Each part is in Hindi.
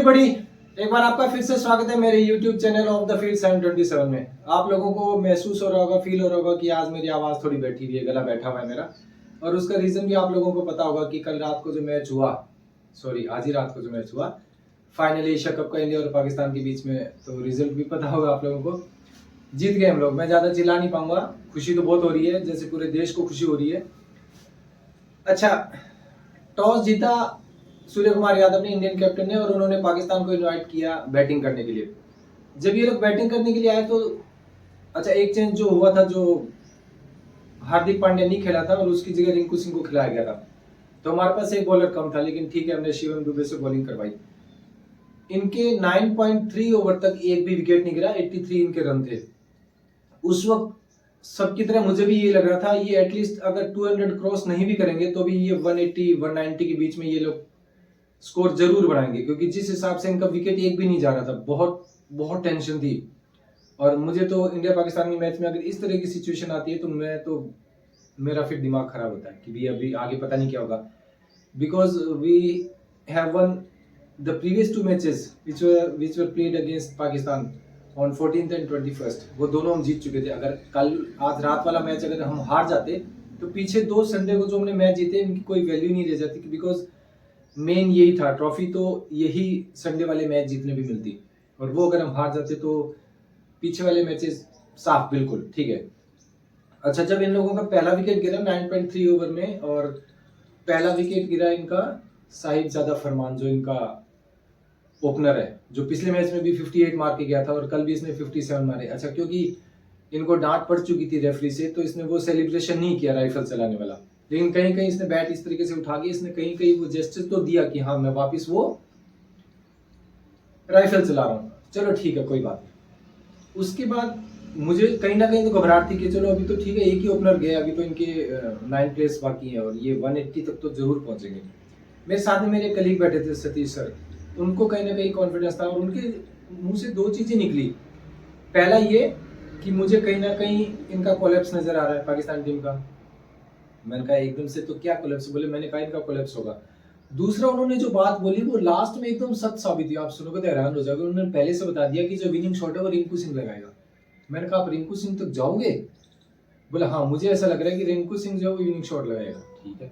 एवरीबॉडी, एक बार आपका फिर से स्वागत है मेरे YouTube channel of the field 727 में। आप लोगों को महसूस हो रहा होगा, फील हो रहा होगा कि आज मेरी आवाज़ थोड़ी बैठी हुई है, गला बैठा हुआ है मेरा। और उसका रीज़न भी आप लोगों को पता होगा कि कल रात को जो मैच हुआ, आज ही रात को जो मैच हुआ फाइनली एशिया कप का इंडिया और पाकिस्तान के बीच में, तो रिजल्ट भी पता होगा आप लोगों को। जीत गए हम लोग। मैं ज़्यादा चिल्ला नहीं पाऊंगा, खुशी तो बहुत हो रही है, जैसे पूरे देश को खुशी हो रही है। अच्छा, टॉस जीता सूर्य कुमार यादव ने, इंडियन कैप्टन ने, और उन्होंने पाकिस्तान को इनवाइट किया बैटिंग करने के लिए। जब ये लोग बैटिंग करने के लिए आए तो अच्छा, एक चेंज जो हुआ था, जो हार्दिक पांड्या नहीं खेला था और उसकी जगह रिंकू सिंह को खिलाया गया था, तो हमारे पास एक बॉलर कम था, लेकिन ठीक है, हमने शिवम दुबे से बॉलिंग करवाई। इनके 9.3 ओवर तक एक भी विकेट नहीं गिरा, 83 इनके रन थे। उस वक्त सबकी तरह मुझे भी ये लग रहा था, ये एटलीस्ट अगर 200 क्रॉस नहीं भी करेंगे तो भी ये 180 190 के बीच में ये लोग स्कोर जरूर बढ़ाएंगे, क्योंकि जिस हिसाब से इनका विकेट एक भी नहीं जा रहा था, बहुत बहुत टेंशन थी। और मुझे तो इंडिया पाकिस्तान के मैच में अगर इस तरह की सिचुएशन आती है तो मेरा फिर दिमाग खराब होता है कि भी अभी आगे पता नहीं क्या होगा। Because we have won the previous 2 matches which were played against Pakistan on 14th and 21st, वो दोनों हम जीत चुके थे। अगर कल आज रात वाला मैच अगर हम हार जाते तो पीछे 2 संडे को जो हमने मैच जीते इनकी कोई वैल्यू नहीं रह जाती, बिकॉज मेन यही था, ट्रॉफी तो यही संडे वाले मैच जीतने भी मिलती, और वो अगर हम हार जाते तो पीछे वाले मैचेस साफ बिल्कुल ठीक है। अच्छा, जब इन लोगों का पहला विकेट गिरा 9.3 ओवर में, और पहला विकेट गिरा इनका साहिबजादा फरमान, जो इनका ओपनर है, जो पिछले मैच में भी 58 मार के गया था और कल भी इसने 57 मारे। अच्छा, क्योंकि इनको डांट पड़ चुकी थी रेफरी से, तो इसने वो सेलिब्रेशन नहीं किया राइफल चलाने वाला, लेकिन कहीं कहीं इसने बैट इस तरीके से उठा के इसने कहीं कहीं वो जेस्चर तो दिया कि हाँ मैं वापस वो राइफल चला रहा हूँ। चलो ठीक है, कोई बात नहीं। उसके बाद मुझे कहीं ना कहीं तो घबराहट थी कि चलो अभी तो ठीक है, एक ही ओपनर गए, अभी तो इनके 9 प्लेयर्स बाकी हैं और ये 180 तक तो जरूर पहुंचेंगे। मेरे साथ में मेरे कलीग बैठे थे सतीश सर, उनको कहीं ना कहीं कॉन्फिडेंस था, और उनके मुंह से 2 चीजें निकली। पहला ये कि मुझे कहीं ना कहीं इनका कोलैप्स नजर आ रहा है पाकिस्तान टीम का। मैंने कहा एकदम से तो क्या कोलैप्स? बोले मैंने कहा इनका कोलैप्स होगा। दूसरा, उन्होंने जो बात बोली वो लास्ट में एकदम सच साबित हुई। आप सुनोगे तो हैरान हो जाओगे। उन्होंने पहले से बता दिया कि जो विनिंग शॉट है वो रिंकू सिंह लगाएगा। मैंने कहा आप रिंकू सिंह तक जाओगे? बोला हाँ, मुझे ऐसा लग रहा है कि रिंकू सिंह जो है वो विनिंग शॉट लगाएगा। ठीक है।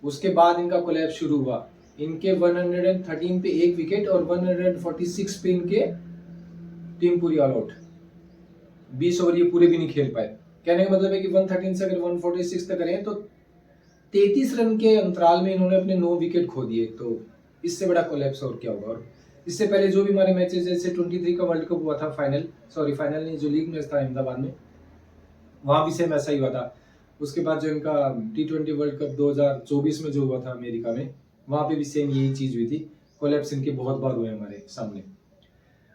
उसके बाद इनका कोलैप्स शुरू हुआ। इनके 113 पे 1 विकेट और 146 पे इनके टीम पूरी ऑल आउट। 20 ओवर ये पूरे भी नहीं खेल पाए। कहने का मतलब है कि 113 से अगर 146 तक करें तो 33 रन के अंतराल में इन्होंने अपने 9 विकेट खो दिए। तो इससे बड़ा कोलैप्स और क्या होगा। और इससे पहले जो भी हमारे मैचेस, जैसे 23 का वर्ल्ड कप हुआ था, फाइनल नहीं, जो लीग मैच था अहमदाबाद में, वहां भी सेम ऐसा ही हुआ था। उसके बाद जो इनका T20 वर्ल्ड कप 2024 में जो हुआ था अमेरिका में, वहां पे भी सेम यही चीज हुई थी। कोलैप्स इनके बहुत बार हुए हमारे सामने।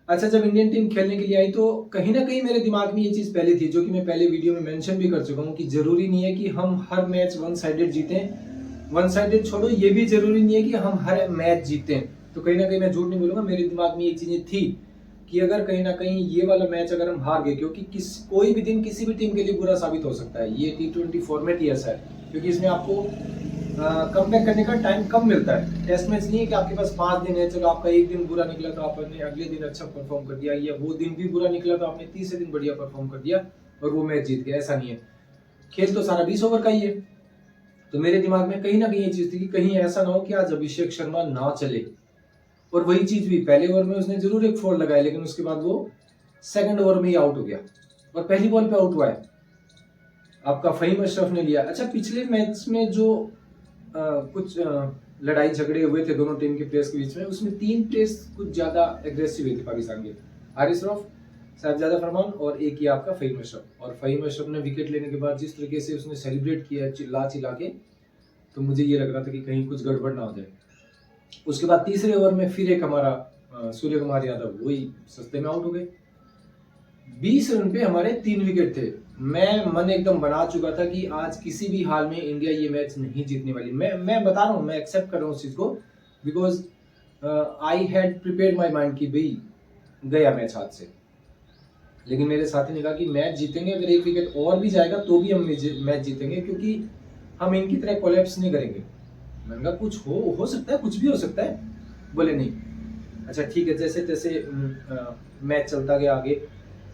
अच्छा, जब इंडियन टीम खेलने के लिए आई तो कहीं ना कहीं मेरे दिमाग में ये चीज पहले थी, जो कि मैं पहले वीडियो में मेंशन भी कर चुका हूँ, कि जरूरी नहीं है कि हम हर मैच 1 साइडेड जीतें। 1 साइडेड छोड़ो, ये भी जरूरी नहीं है कि हम हर मैच जीतें। तो कहीं ना कहीं मैं झूठ नहीं बोलूंगा, मेरे दिमाग में ये चीजें थी कि अगर कहीं ना कहीं ये वाला मैच अगर हम हार गए, क्योंकि कोई भी दिन किसी भी टीम के लिए बुरा साबित हो सकता है। ये T20 फॉर्मेट ही ऐसा है, क्योंकि इसमें आपको कम बैक करने का टाइम कम मिलता है। टेस्ट मैच नहीं है कि आपके पास 5 दिन है, चलो आपका एक दिन बुरा निकला तो आपने अगले दिन अच्छा परफॉर्म कर दिया, या वो दिन भी बुरा निकला तो आपने तीसरे दिन बढ़िया परफॉर्म कर दिया और वो मैच जीत गया। ऐसा नहीं है, खेल तो सारा 20 ओवर का ही है। तो मेरे दिमाग में कहीं ना कहीं ये चीज थी कि कहीं ऐसा ना हो कि आज अभिषेक शर्मा ना चले। और वही चीज भी, पहले ओवर में उसने जरूर एक 4 लगाया, लेकिन उसके बाद वो सेकंड ओवर में ही आउट हो गया और पहली बॉल पे आउट हुआ है। आपका फहीम अशरफ ने लिया। अच्छा, पिछले मैच में जो कुछ लड़ाई झगड़े हुए थे दोनों टीम के प्लेयर्स के बीच में, उसमें 3 प्लेयर्स कुछ ज्यादा एग्रेसिव हुए थे पाकिस्तान के। हारिस रऊफ, साहिबजादा फरमान और एक ही आपका फहीम अशरफ। और फहीम अशरफ ने विकेट लेने के बाद जिस तरीके से उसने सेलिब्रेट किया चिल्ला चिल्ला के, तो मुझे ये लग रहा था कि कहीं कुछ गड़बड़ ना हो जाए। उसके बाद तीसरे ओवर में फिर एक हमारा सूर्य कुमार यादव वही सस्ते में आउट हो गए। 20 रन पे हमारे 3 विकेट थे। मैं मन एकदम बना चुका था कि आज किसी भी हाल में इंडिया ये मैच नहीं जीतने वाली। मैं बता रहा हूँ, मैं एक्सेप्ट कर रहा हूँ उस चीज को, because I had prepared my mind कि भाई गया मैच हाथ से। लेकिन मेरे साथी ने कहा कि मैच जीतेंगे, अगर 1 विकेट और भी जाएगा तो भी हम मैच जीतेंगे, क्योंकि हम इनकी तरह कोलैप्स नहीं करेंगे। मैंने कहा कुछ हो सकता है, कुछ भी हो सकता है। बोले नहीं, अच्छा ठीक है, जैसे तैसे मैच चलता गया आगे।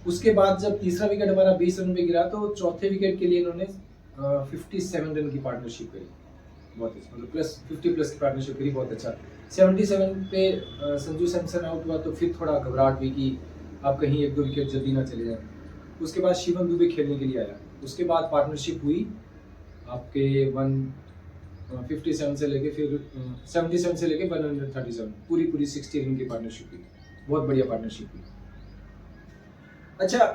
उसके बाद जब तीसरा विकेट हमारा 20 रन पे गिरा तो चौथे विकेट के लिए इन्होंने 57 रन की पार्टनरशिप करी, बहुत अच्छा, मतलब प्लस 50 प्लस की पार्टनरशिप करी, बहुत अच्छा। 77 पे संजू सैमसन आउट हुआ तो फिर थोड़ा घबराहट हुई कि आप कहीं 1-2 विकेट जल्दी ना चले जाए। उसके बाद शिवम दुबे खेलने के लिए आया, उसके बाद पार्टनरशिप हुई आपके 157 से लेके फिर 77 से लेके 137, पूरी पूरी 60 रन की पार्टनरशिप हुई, बहुत बढ़िया पार्टनरशिप हुई। अच्छा,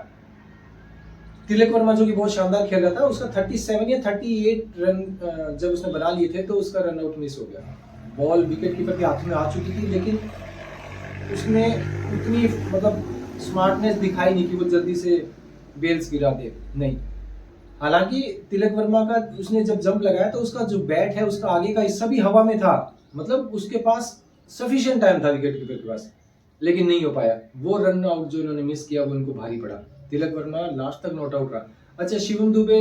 तिलक वर्मा जो कि बहुत शानदार खेल रहा था, उसका 37 या 38 रन जब उसने बना लिए थे तो उसका रन आउट मिस हो गया। बॉल विकेट कीपर के हाथ में आ चुकी थी, लेकिन उसने उतनी मतलब स्मार्टनेस दिखाई नहीं कि वो जल्दी से बेल्स गिरा दे, नहीं। हालांकि तिलक वर्मा का उसने जब जंप लगाया तो उसका जो बैट है उसका आगे का हिस्सा भी हवा में था, मतलब उसके पास सफिशिएंट टाइम था विकेट कीपर के पास, लेकिन नहीं हो पाया। वो रन आउट जो इन्होंने मिस किया वो इनको भारी पड़ा। तिलक वर्मा लास्ट तक नॉट आउट रहा। अच्छा, Shivam Dubey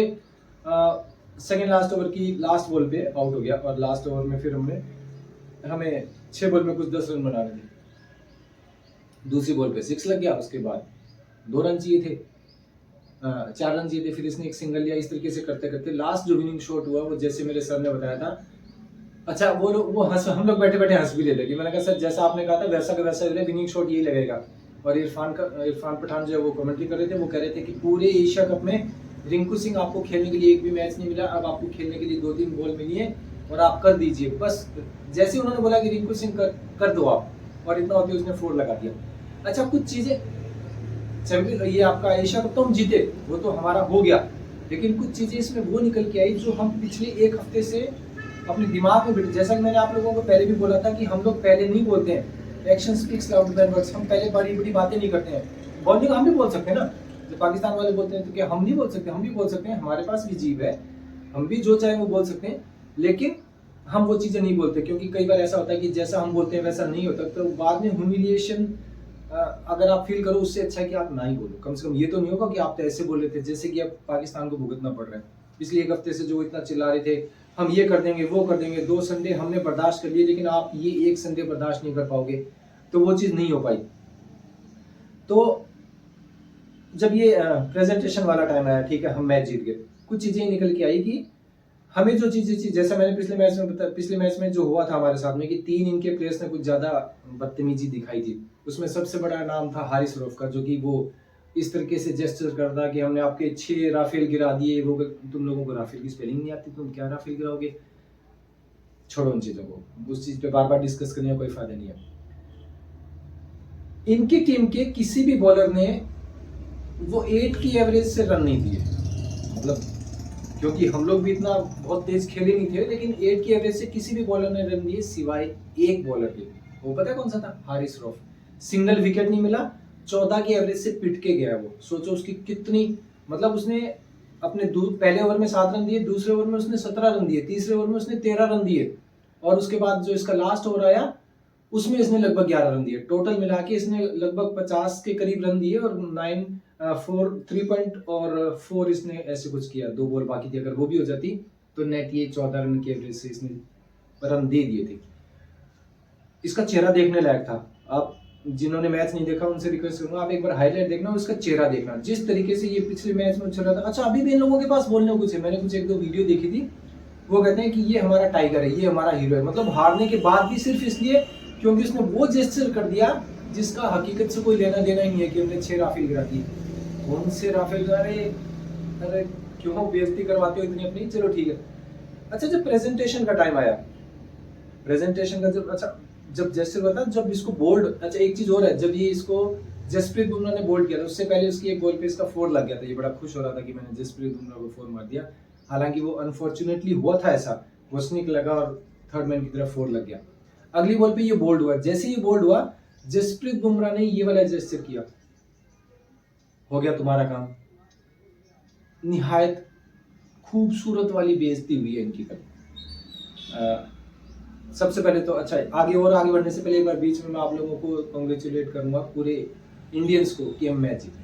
second last over की लास्ट बॉल पे आउट हो गया, और लास्ट ओवर में फिर हमें 6 बॉल में कुछ 10 रन बनाने थे। दूसरी बॉल पे 6 लग गया, उसके बाद 2 रन चाहिए थे, 4 रन चाहिए थे, फिर इसने एक सिंगल लिया। इस तरीके से करते करते लास्ट जो विनिंग शॉट हुआ वो जैसे मेरे सर ने बताया था, अच्छा वो हम लोग बैठे बैठे हंस भी रहे थे कि मैंने कहा सर जैसा आपने कहा था वैसा का वैसा विनिंग शॉट यही लगेगा। और इरफान पठान जो है वो कमेंट्री कर रहे थे, वो कह रहे थे कि पूरे एशिया कप में रिंकू सिंह आपको खेलने के लिए एक भी मैच नहीं मिला, अब आपको खेलने के लिए 2-3 बॉल मिली है और आप कर दीजिए। बस जैसे उन्होंने बोला कि रिंकू सिंह कर दो आप, और इतना होते उसने 4 लगा दिया। अच्छा, कुछ चीजें ये आपका एशिया कप तो हम जीते, वो तो हमारा हो गया, लेकिन कुछ चीजें इसमें वो निकल के आई जो हम पिछले 1 हफ्ते से अपने दिमाग में बैठे। जैसा कि मैंने आप लोगों को पहले भी बोला था कि हम लोग पहले नहीं बोलते हैं, action speaks louder than words, हम पहले बड़ी बड़ी बातें नहीं करते हैं। बॉलिंग हम भी बोल सकते हैं ना, जब पाकिस्तान वाले बोलते हैं तो क्या हम नहीं बोल सकते? हम भी बोल सकते हैं, हमारे पास भी जीभ है, हम भी जो चाहे वो बोल सकते हैं, लेकिन हम वो चीजें नहीं बोलते क्योंकि कई बार ऐसा होता है कि जैसा हम बोलते हैं वैसा नहीं होता, तो बाद में ह्यूमिलिएशन अगर आप फील करो उससे अच्छा है कि आप ना ही बोलो। कम से कम ये तो नहीं होगा कि आप तो ऐसे बोल रहे थे जैसे कि अब पाकिस्तान को भुगतना पड़ रहा है। इसलिए 1 हफ्ते से जो इतना चिल्ला रहे थे हम ये कर देंगे वो कर देंगे, 2 संडे हमने बर्दाश्त कर लिए, लेकिन आप ये 1 संडे बर्दाश्त नहीं कर पाओगे, तो वो चीज नहीं हो पाई। तो जब ये प्रेजेंटेशन वाला टाइम आया, ठीक है, हम मैच जीत गए, कुछ चीजें निकल के आई कि हमें जो चीजें, जैसा मैंने पिछले मैच में जो हुआ था हमारे साथ में कि 3 इनके प्लेयर्स ने कुछ ज्यादा बदतमीजी दिखाई थी। उसमें सबसे बड़ा नाम था हारिस रऊफ का, जो कि वो इस तरीके से जेस्चर करता कि हमने आपके 6 राफेल गिरा दिए। वो तुम लोगों को राफेल की स्पेलिंग नहीं आती, तुम क्या राफेल गिराओगे? छोड़ो उन चीजों को, उस चीज पे बार बार डिस्कस करने का कोई फायदा नहीं है। इनकी टीम के किसी भी बॉलर ने वो 8 की एवरेज से रन नहीं दिए, मतलब क्योंकि हम लोग भी इतना बहुत तेज खेले नहीं थे, लेकिन 8 की एवरेज से किसी भी बॉलर ने रन दिए सिवाय एक बॉलर के। वो पता है कौन सा था? हारिस रऊफ। सिंगल विकेट नहीं मिला, 14 की एवरेज से पिट के गया वो। सोचो उसकी कितनी, मतलब उसने अपने पहले ओवर में 7 रन दिए, दूसरे ओवर में उसने 17 रन दिए, तीसरे ओवर में उसने 13 रन दिए, और उसके बाद जो इसका लास्ट ओवर आया उसमें इसने लगभग 11 रन दिए। टोटल मिला के इसने लगभग 50 के करीब रन दिए, और 3 पॉइंट और 4 इसने ऐसे कुछ किया, 2 बॉल बाकी थी, अगर वो भी हो जाती तो नेट ये 14 रन की एवरेज से इसने रन दे दिए थे। इसका चेहरा देखने लायक था। आप जिन्होंने मैच नहीं देखा उनसे रिक्वेस्ट करूंगा, आप एक बार हाईलाइट देखना और उसका चेहरा देखना, जिस तरीके से ये पिछले मैच में चल रहा था। अच्छा, अभी भी इन लोगों के पास बोलने को कुछ है, मैंने कुछ 1-2 वीडियो देखी थी, वो कहते हैं कि ये हमारा टाइगर है, ये हमारा हीरो है, मतलब हारने के बाद भी सिर्फ इसलिए क्योंकि उसने वो जेस्चर कर दिया जिसका हकीकत से कोई लेना देना ही नहीं है कि हमने 6 राफेल गिरा दी। कौन से राफेल? अरे क्यों बेइज्जती करवाते हो इतनी अपनी? चलो ठीक है। अच्छा, जब प्रेजेंटेशन का टाइम आया, प्रेजेंटेशन का जब जेस्चर हुआ था, जब इसको बोल्ड, अच्छा एक चीज और है, जब ये इसको जसप्रीत बुमराह ने बोल्ड किया था, उससे पहले उसकी एक बॉल पे इसका 4 लग गया था। ये बड़ा खुश हो रहा था कि मैंने जसप्रीत बुमराह को 4 मार दिया, हालांकि वो अनफॉर्चुनेटली हुआ था ऐसा, वो स्निक लगा और थर्ड मैन की तरफ 4 लग गया। अगली बॉल पे ये बोल्ड हुआ, जैसे ही बोल्ड हुआ जसप्रीत बुमराह ने ये वाला जेस्चर किया, हो गया तुम्हारा काम। निहायत खूबसूरत वाली बेइज्जती हुई है इनकी कल। सबसे पहले तो अच्छा, आगे बढ़ने से पहले एक बार बीच में मैं आप लोगों को कांग्रेचुलेट करूंगा पूरे इंडियंस को कि हम मैच जीते।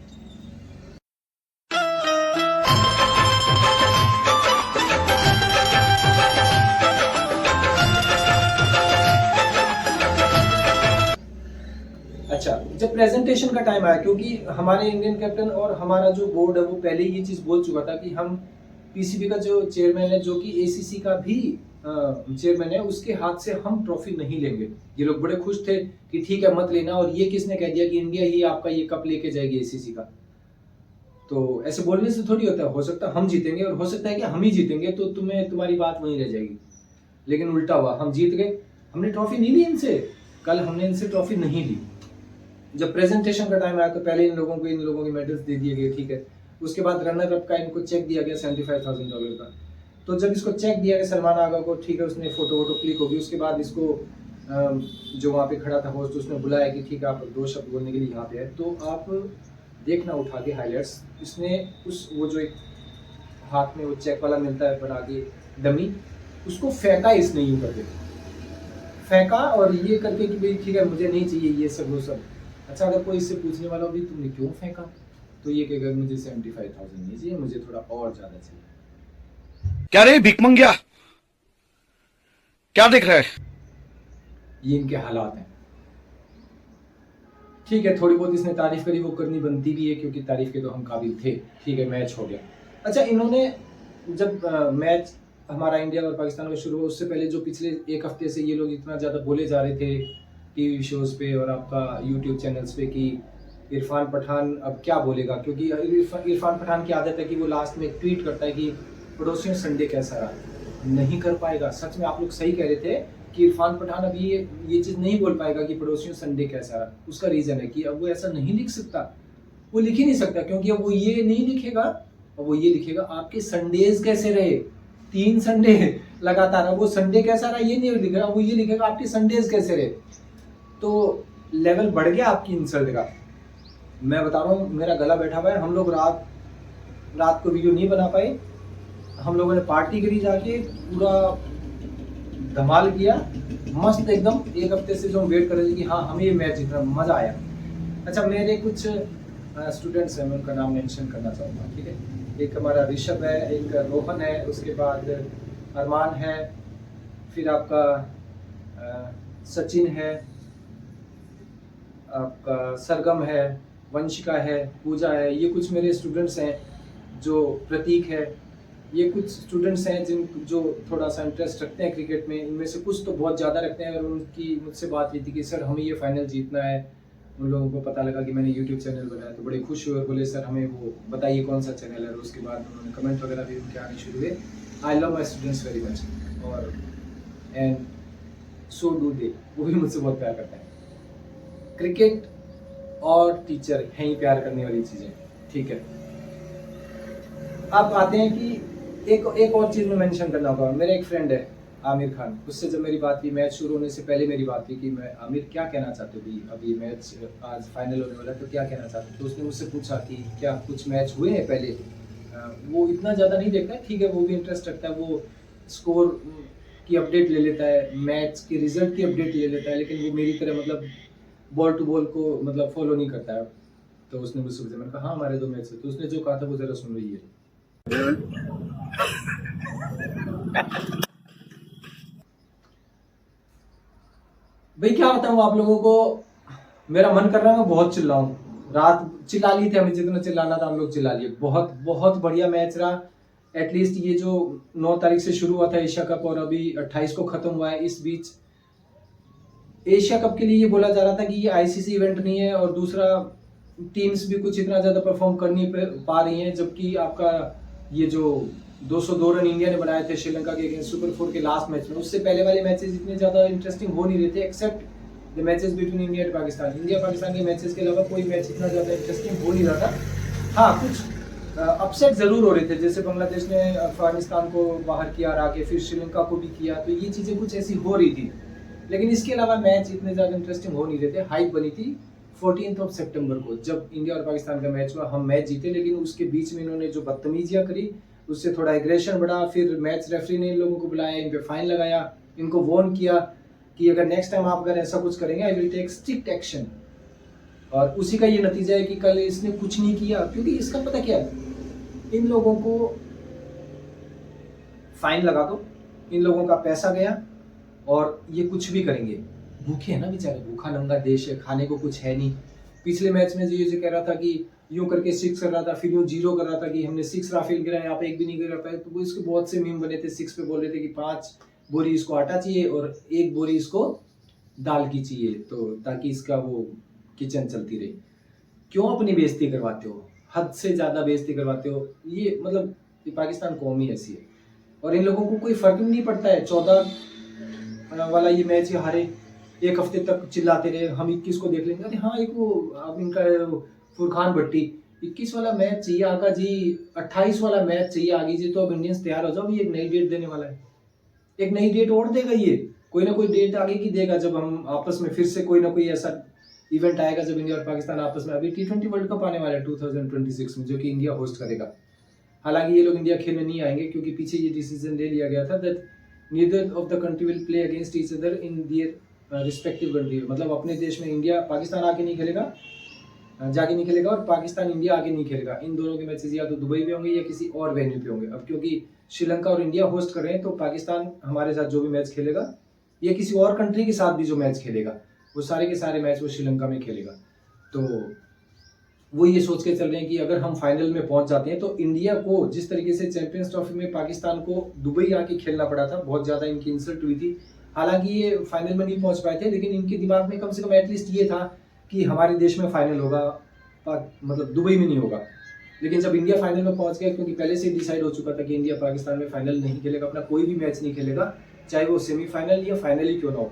अच्छा, जब प्रेजेंटेशन का टाइम आया, क्योंकि हमारे इंडियन कैप्टन और हमारा जो बोर्ड है वो पहले ही ये चीज़ बोल चुका था कि हम पीसीबी का जो चेयरमैन है, जो कि एसीसी का भी चेयरमैन है, उसके हाथ से हम ट्रॉफी नहीं लेंगे। ये लोग बड़े खुश थे कि ठीक है मत लेना, और ये किसने कह दिया कि इंडिया ही आपका ये कप लेके जाएगी एसीसी का। तो ऐसे बोलने से थोड़ी होता है, हो सकता है हम जीतेंगे और हो सकता है कि हम ही जीतेंगे, तो तुम्हारी बात वहीं रह जाएगी। लेकिन उल्टा हुआ, हम जीत गए, हमने ट्रॉफी नहीं ली इनसे। कल हमने इनसे ट्रॉफी नहीं ली। जब प्रेजेंटेशन का टाइम आया तो पहले इन लोगों के मेडल्स दे दिए गए, ठीक है। उसके बाद रनर अप का इनको चेक दिया गया $75,000 का। तो जब इसको चेक दिया गया सलमान आगा को, ठीक है, उसने फोटो वोटो क्लिक होगी। उसके बाद इसको जो वहाँ पे खड़ा था होस्ट, उसने बुलाया कि ठीक है आप 2 शब्द बोलने के लिए यहाँ पे है। तो आप देखना उठा के हाईलाइट्स, इसने वो जो एक हाथ में वो चेक वाला मिलता है बना के डमी, उसको फेंका इसने यूं करके, फेंका और ये करके कि भाई ठीक है मुझे नहीं चाहिए ये सब वो सब। अच्छा, अगर कोई इससे पूछने वाला भी तुमने क्यों फेंका, तो ये कहेगा मुझे 75,000 नहीं चाहिए, मुझे थोड़ा और ज्यादा चाहिए। क्या रे भिख मंगिया, क्या देख रहा है? ये इनके हालात हैं। ठीक है, थोड़ी बहुत इसने तारीफ करी, वो करनी बनती भी है क्योंकि तारीफ के तो हम काबिल थे। ठीक है, मैच हो गया। अच्छा, इन्होंने जब मैच हमारा इंडिया और पाकिस्तान का शुरू हुआ, उससे पहले जो पिछले 1 हफ्ते से ये लोग इतना ज़्यादा बोले जा रहे थे टीवी शोज़ पे और आपका यूट्यूब चैनल्स पे कि इरफान पठान अब क्या बोलेगा, क्योंकि इरफान पठान की आदत है कि वो लास्ट में ट्वीट करता है कि पड़ोसियों संडे कैसा रहा। नहीं कर पाएगा, सच में आप लोग सही कह रहे थे कि इरफान पठान अभी ये चीज़ नहीं बोल पाएगा कि पड़ोसियों संडे कैसा रहा। उसका रीज़न है कि अब वो ऐसा नहीं लिख सकता, वो लिख ही नहीं सकता, क्योंकि अब वो ये नहीं लिखेगा, और वो ये लिखेगा आपके संडेज कैसे रहे, 3 संडे लगातार। अब वो संडे कैसा रहा ये नहीं लिखेगा, वो ये लिखेगा आपके संडेज कैसे रहे। तो लेवल बढ़ गया आपकी इंसल्ट का। मैं बता रहा हूँ, मेरा गला बैठा हुआ है। हम लोग रात को वीडियो नहीं बना पाए, हम लोगों ने पार्टी करी जाके, पूरा धमाल किया, मस्त एकदम। 1 हफ्ते से जो हम वेट कर रहे थे कि हाँ हमें ये मैच जीतना, मजा आया। अच्छा, मेरे कुछ स्टूडेंट्स हैं, मैं उनका नाम मेंशन करना चाहूँगा, ठीक है। एक हमारा ऋषभ है, एक रोहन है, उसके बाद अरमान है, फिर आपका सचिन है, आपका सरगम है, वंशिका है, पूजा है। ये कुछ मेरे स्टूडेंट्स हैं। जो प्रतीक है, ये कुछ स्टूडेंट्स हैं जो थोड़ा सा इंटरेस्ट रखते हैं क्रिकेट में। इनमें से कुछ तो बहुत ज़्यादा रखते हैं, और उनकी मुझसे बात हुई थी कि सर हमें ये फाइनल जीतना है। उन लोगों को पता लगा कि मैंने यूट्यूब चैनल बनाया तो बड़े खुश हुए और बोले सर हमें वो बताइए कौन सा चैनल है। और उसके बाद उन्होंने कमेंट वगैरह भी उनके आने शुरू हुए। I love my students very much, और एंड सो डू दे, वो भी मुझसे बहुत प्यार करते हैं। क्रिकेट और टीचर हैं ही प्यार करने वाली चीज़ें, ठीक है। अब आते हैं कि एक और चीज़ में मेंशन करना होगा। मेरा एक फ्रेंड है आमिर खान, उससे जब मेरी बात हुई, मैच शुरू होने से पहले मेरी बात हुई कि मैं आमिर क्या कहना चाहते हो भाई, अभी मैच आज फाइनल होने वाला है तो क्या कहना चाहते हो। तो उसने मुझसे पूछा कि क्या कुछ मैच हुए हैं पहले। वो इतना ज़्यादा नहीं देखता है, ठीक है, वो भी इंटरेस्ट रखता है, वो स्कोर की अपडेट ले लेता है, मैच के रिजल्ट की अपडेट ले लेता है, लेकिन वो मेरी तरह मतलब बॉल टू बॉल को मतलब फॉलो नहीं करता है। तो उसने मुझसे पूछा, मैंने कहा हाँ हमारे 2 मैच है। तो उसने जो कहा था वो ज़रा सुन रही है। भाई क्या बताऊँ आप लोगों को, मेरा मन कर रहा है मैं बहुत चिल्लाऊं। रात चिल्ला ली थी, हमें जितना चिल्लाना था हम लोग चिल्ला लिए। बहुत बहुत बढ़िया मैच रहा। एटलीस्ट ये जो 9 तारीख से शुरू हुआ था एशिया कप और अभी 28 को खत्म हुआ है, इस बीच एशिया कप के लिए ये बोला जा रहा था कि ये आईसीसी इवेंट नहीं है, और दूसरा टीम्स भी कुछ इतना ज़्यादा परफॉर्म कर नहीं पा रही हैं। जबकि आपका ये जो 202 रन इंडिया ने बनाए थे श्रीलंका के अगेंस्ट सुपर 4 के लास्ट मैच में, उससे पहले वाले मैचेस इतने ज़्यादा इंटरेस्टिंग हो नहीं रहे थे, except the matches between India and Pakistan. India Pakistan के मैचेस के अलावा कोई मैच इतना ज़्यादा इंटरेस्टिंग हो नहीं रहा था। हाँ, कुछ अपसेट ज़रूर हो रहे थे, जैसे बांग्लादेश ने अफगानिस्तान को बाहर किया आके, फिर श्रीलंका को भी किया, तो ये चीज़ें कुछ ऐसी हो रही थी। लेकिन इसके अलावा मैच इतने ज़्यादा इंटरेस्टिंग हो नहीं रहे थे। हाइप बनी थी 14 सितंबर को, जब इंडिया और पाकिस्तान का मैच हुआ, हम मैच जीते, लेकिन उसके बीच में इन्होंने जो बदतमीजियाँ करी, उससे थोड़ा एग्रेशन बढ़ा। फिर मैच रेफरी ने इन लोगों को बुलाया, इन पे फाइन लगाया, इनको वार्न किया कि अगर नेक्स्ट टाइम आप अगर ऐसा कुछ करेंगे I will take strict action. और उसी का ये नतीजा है कि कल इसने कुछ नहीं किया, क्योंकि इसका पता क्या है, इन लोगों को फाइन लगा दो, इन लोगों का पैसा गया और ये कुछ भी करेंगे। भूखे हैं ना बेचारे, भूखा नंगा देश है, खाने को कुछ है नहीं। पिछले मैच में ये कह रहा था कि यूं करके 6 कर रहा था, फिर यूं 0 कर रहा था कि हमने 6 राफेल गिराए, आप एक भी नहीं गिरा पाए। तो वो इसके बहुत से मीम बने थे, 6 पे बोल रहे थे कि 5 बोरी इसको आटा चाहिए और 1 बोरी इसको दाल की चाहिए, तो ताकि इसका वो किचन चलती रहे। क्यों अपनी बेइज्जती करवाते हो, हद से ज्यादा बेइज्जती करवाते हो। ये मतलब ये पाकिस्तान कौम ही ऐसी है और इन लोगों को कोई फर्क भी नहीं पड़ता है। 14 वाला ये मैच हारे, एक हफ्ते तक चिल्लाते रहे हम 21 को देख लेंगे। अरे हाँ, एक वो अब इनका फुरखान भट्टी 21 वाला मैच चाहिए आका जी, 28 वाला मैच चाहिए आगे जी, तो अब इंडियंस तैयार हो जाओ, ये एक नई डेट देने वाला है। एक नई डेट और देगा, ये कोई ना कोई डेट आगे की देगा, जब हम आपस में फिर से कोई ना कोई ऐसा इवेंट आएगा जब इंडिया और पाकिस्तान आपस में। अभी T20 वर्ल्ड कप आने वाला है 2026 में, जो कि इंडिया होस्ट करेगा। हालांकि ये लोग इंडिया खेलने नहीं आएंगे क्योंकि पीछे ये डिसीजन ले लिया गया था that neither of the country will play against each other in their respective country. मतलब अपने देश में इंडिया पाकिस्तान आके नहीं खेलेगा, जाके नहीं खेलेगा, और पाकिस्तान इंडिया आके नहीं खेलेगा। इन दोनों के मैचेस या तो दुबई पे होंगे या किसी और वेन्यू पे होंगे। अब क्योंकि श्रीलंका और इंडिया होस्ट कर रहे हैं, तो पाकिस्तान हमारे साथ जो भी मैच खेलेगा या किसी और कंट्री के साथ भी जो मैच खेलेगा, वो सारे के सारे मैच वो श्रीलंका में खेलेगा। तो वो ये सोच के चल रहे हैं कि अगर हम फाइनल में पहुंच जाते हैं तो इंडिया को जिस तरीके से चैंपियंस ट्रॉफी में पाकिस्तान को दुबई आके खेलना पड़ा था, बहुत ज्यादा इनकी इंसल्ट हुई थी। हालांकि ये फाइनल में नहीं पहुंच पाए थे, लेकिन इनके दिमाग में कम से कम एटलीस्ट ये था कि हमारे देश में फाइनल होगा, मतलब दुबई में नहीं होगा। लेकिन जब इंडिया फाइनल में पहुंच गया, क्योंकि पहले से डिसाइड हो चुका था कि इंडिया पाकिस्तान में फाइनल नहीं खेलेगा, अपना कोई भी मैच नहीं खेलेगा, चाहे वो सेमीफाइनल या फाइनल ही क्यों ना हो।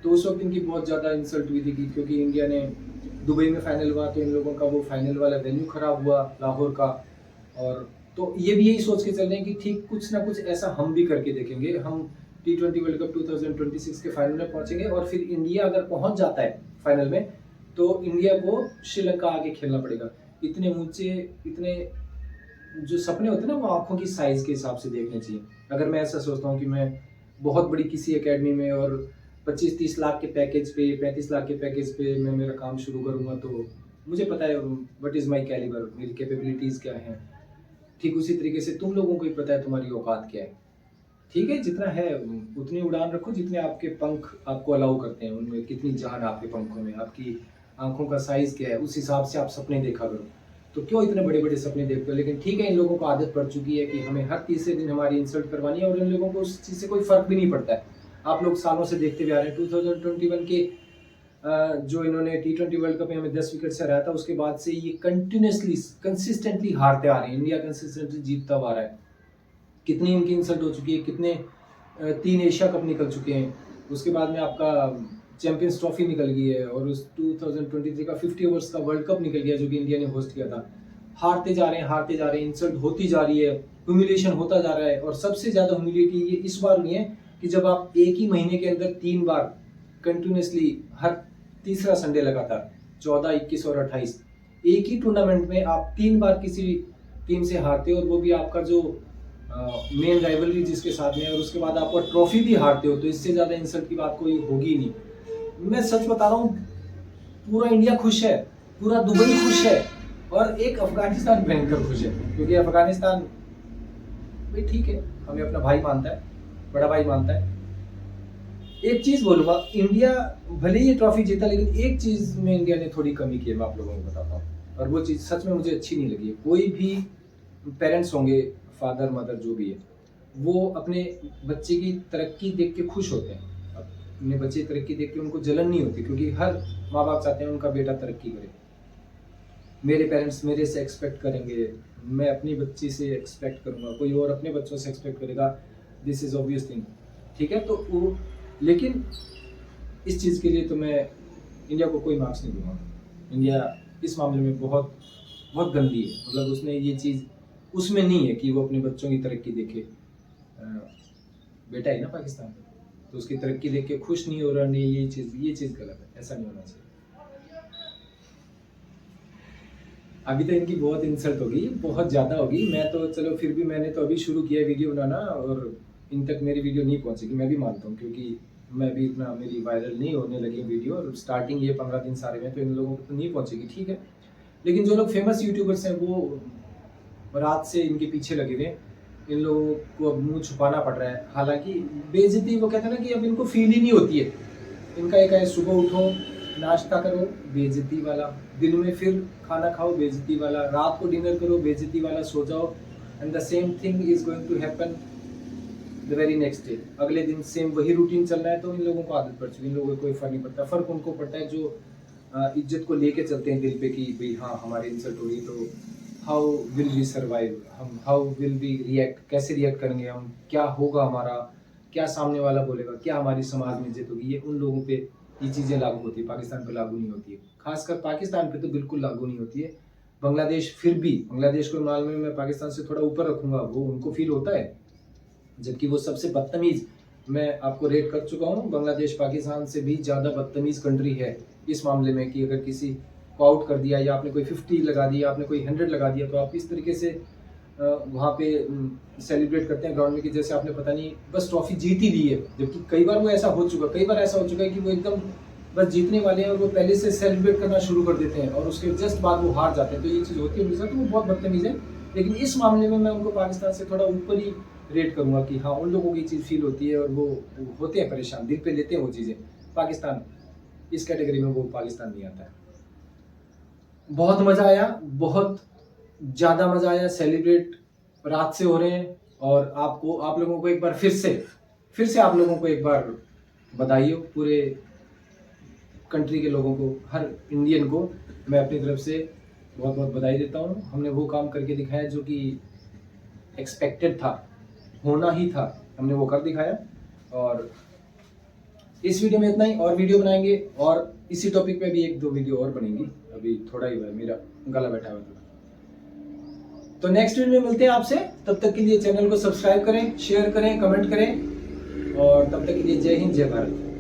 तो उस वक्त इनकी बहुत ज़्यादा इंसल्ट हुई थी कि क्योंकि इंडिया ने दुबई में फाइनल हुआ तो इन लोगों का वो फाइनल वाला वेन्यू खराब हुआ लाहौर का। और तो ये भी यही सोच के चल रहे हैं कि ठीक कुछ ना कुछ ऐसा हम भी करके देखेंगे। हम T20 वर्ल्ड कप 2026 के फाइनल में पहुंचेंगे और फिर इंडिया अगर पहुंच जाता है फाइनल में, तो इंडिया को श्रीलंका आगे खेलना पड़ेगा। इतने ऊंचे, इतने जो सपने होते हैं ना, वो आंखों की साइज के हिसाब से देखने चाहिए। अगर मैं ऐसा सोचता हूँ कि मैं बहुत बड़ी किसी एकेडमी में और 25-30 लाख के पैकेज पे, 35 लाख के पैकेज पे मैं मेरा काम शुरू करूँगा, तो मुझे पता है व्हाट इज़ माय कैलिबर, मेरी कैपेबिलिटीज़ क्या हैं। ठीक उसी तरीके से तुम लोगों को ही पता है तुम्हारी औकात क्या है। ठीक है, जितना है उतनी उड़ान रखो जितने आपके पंख आपको अलाउ करते हैं, उनमें कितनी जान आपके पंखों में, आपकी आंखों का साइज क्या है, उस हिसाब से आप सपने देखा करो। तो क्यों इतने बड़े बड़े सपने देखते हो। लेकिन ठीक है, इन लोगों को आदत पड़ चुकी है कि हमें हर तीसरे दिन हमारी इंसल्ट करवानी है, और इन लोगों को उस चीज़ से कोई फर्क भी नहीं पड़ता है। आप लोग सालों से देखते हुए आ रहे हैं, 2021 के जो इन्होंने T20 वर्ल्ड कप में हमें 10 विकेट से हराया था, उसके बाद से ये कंटिन्यूसली कंसिस्टेंटली हारते आ रहे हैं, इंडिया कंसिस्टेंटली जीतता आ रहा है। कितनी इनकी इंसल्ट हो चुकी है, कितने 3 एशिया कप निकल चुके हैं, उसके बाद में आपका चैंपियंस ट्रॉफी निकल गई है, और उस 2023 का 50 ओवर्स का वर्ल्ड कप निकल गया जो कि इंडिया ने होस्ट किया था। हारते जा रहे हैं, हारते जा रहे हैं, इंसल्ट होती जा रही है, ह्यूमिलेशन होता जा रहा है। और सबसे ज़्यादा ह्यूमिलिटी ये इस बार हुई है कि जब आप एक ही महीने के अंदर 3 बार कंटिन्यूसली हर तीसरा संडे लगातार 14, 21 और 28 एक ही टूर्नामेंट में आप 3 बार किसी टीम से हारते हो, और वो भी आपका जो मेन राइवलरी जिसके साथ में है, और उसके बाद आप ट्रॉफी भी हारते हो, तो इससे ज़्यादा इंसल्ट की बात कोई होगी नहीं। मैं सच बता रहा हूँ, पूरा इंडिया खुश है, पूरा दुबई खुश है, और एक अफगानिस्तान भयंकर खुश है। क्योंकि अफगानिस्तान भाई ठीक है, हमें अपना भाई मानता है, बड़ा भाई मानता है। एक चीज बोलूंगा, इंडिया भले ही ये ट्रॉफी जीता, लेकिन एक चीज में इंडिया ने थोड़ी कमी की है, मैं आप लोगों को बताता हूँ, और वो चीज सच में मुझे अच्छी नहीं लगी है। कोई भी पेरेंट्स होंगे, फादर मदर जो भी है, वो अपने बच्चे की तरक्की देख के खुश होते हैं। अपने बच्चे की तरक्की देख के उनको जलन नहीं होती, क्योंकि हर माँ बाप चाहते हैं उनका बेटा तरक्की करे। मेरे पेरेंट्स मेरे से एक्सपेक्ट करेंगे, मैं अपनी बच्ची से एक्सपेक्ट करूँगा, कोई और अपने बच्चों से एक्सपेक्ट करेगा, दिस इज़ ऑब्वियस थिंग। ठीक है, तो वो, लेकिन इस चीज़ के लिए तो मैं इंडिया को कोई मार्क्स नहीं दूंगा। इंडिया इस मामले में बहुत बहुत गंदी है। मतलब उसने ये चीज़ उसमें नहीं है कि वो अपने बच्चों की तरक्की देखे। बेटा है ना पाकिस्तान, तो उसकी तरक्की देख के खुश नहीं हो रहा, नहीं, ये चीज़ गलत है, ऐसा नहीं होना चाहिए। अभी तो इनकी बहुत इंसल्ट होगी, बहुत ज़्यादा होगी। मैं तो चलो फिर भी, मैंने तो अभी शुरू किया वीडियो बनाना, और इन तक मेरी वीडियो नहीं पहुंचेगी, मैं भी मानता हूँ, क्योंकि मैं भी इतना, मेरी वायरल नहीं होने लगी वीडियो, और स्टार्टिंग ये 15 दिन सारे में, तो इन लोगों को तो नहीं पहुंचेगी। ठीक है, लेकिन जो लोग फेमस यूट्यूबर्स हैं, वो रात से इनके पीछे लगे हुए हैं। इन लोगों को अब मुंह छुपाना पड़ रहा है। हालांकि बेइज्जती, वो कहते हैं ना कि अब इनको फील ही नहीं होती है। इनका एक है सुबह उठो, नाश्ता करो, बेइज्जती वाला, दिन में फिर खाना खाओ, बेइज्जती वाला, रात को डिनर करो, बेइज्जती वाला, सो जाओ, and the same thing is going to happen the very next day. अगले दिन सेम वही रूटीन चल रहा है। तो इन लोगों को आदत पड़ चुकी है, इन लोगों को कोई फर्क नहीं पड़ता। फर्क उनको पड़ता है जो इज्जत को लेके चलते हैं दिल पे कि भाई हाँ हमारे इंसल्ट हो गई तो हाउ विल वी सर्वाइव, हम हाउ विल वी रिएक्ट, कैसे रिएक्ट करेंगे हम, क्या होगा हमारा, क्या सामने वाला बोलेगा, क्या हमारी समाज में इज्जत होगी। ये उन लोगों पे ये चीज़ें लागू होती है, पाकिस्तान पे लागू नहीं होती है। खासकर पाकिस्तान पे तो बिल्कुल लागू नहीं होती है। बांग्लादेश फिर भी, बांग्लादेश को माल में मैं पाकिस्तान से थोड़ा ऊपर रखूंगा, वो उनको फील होता है, जबकि वो सबसे बदतमीज मैं आपको रेट कर चुका हूँ। बांग्लादेश पाकिस्तान से भी ज़्यादा बदतमीज कंट्री है इस मामले में कि अगर किसी को आउट कर दिया या आपने कोई 50 लगा दिया, आपने कोई 100 लगा दिया, तो आप इस तरीके से वहाँ पे सेलिब्रेट करते हैं ग्राउंड में कि जैसे आपने पता नहीं बस ट्रॉफी जीत ही ली है। जबकि कई बार ऐसा हो चुका है कि वो एकदम बस जीतने वाले हैं और वो पहले से सेलिब्रेट करना शुरू कर देते हैं और उसके जस्ट बाद वो हार जाते हैं। तो ये चीज़ होती है उनके साथ, तो वो बहुत बदतमीज है। लेकिन इस मामले में मैं उनको पाकिस्तान से थोड़ा ऊपर ही रेट करूँगा कि हाँ उन लोगों की चीज़ फील होती है और वो होते हैं परेशान, दिल पे लेते हैं वो चीज़ें। पाकिस्तान इस कैटेगरी में वो पाकिस्तान नहीं आता है। बहुत मज़ा आया, बहुत ज़्यादा मज़ा आया। सेलिब्रेट रात से हो रहे हैं और आप लोगों को एक बार फिर से आप लोगों को एक बार बधाई हो, पूरे कंट्री के लोगों को, हर इंडियन को मैं अपनी तरफ से बहुत बहुत बधाई देता हूँ। हमने वो काम करके दिखाया जो कि एक्सपेक्टेड था, होना ही था, हमने वो कर दिखाया। और इस वीडियो में इतना ही, और वीडियो बनाएंगे और इसी टॉपिक पे भी 1-2 वीडियो और बनेंगी। अभी थोड़ा ही हुआ है, मेरा गला बैठा हुआ था। तो नेक्स्ट वीडियो में मिलते हैं आपसे। तब तक के लिए चैनल को सब्सक्राइब करें, शेयर करें, कमेंट करें और तब तक के लिए जय हिंद, जय भारत।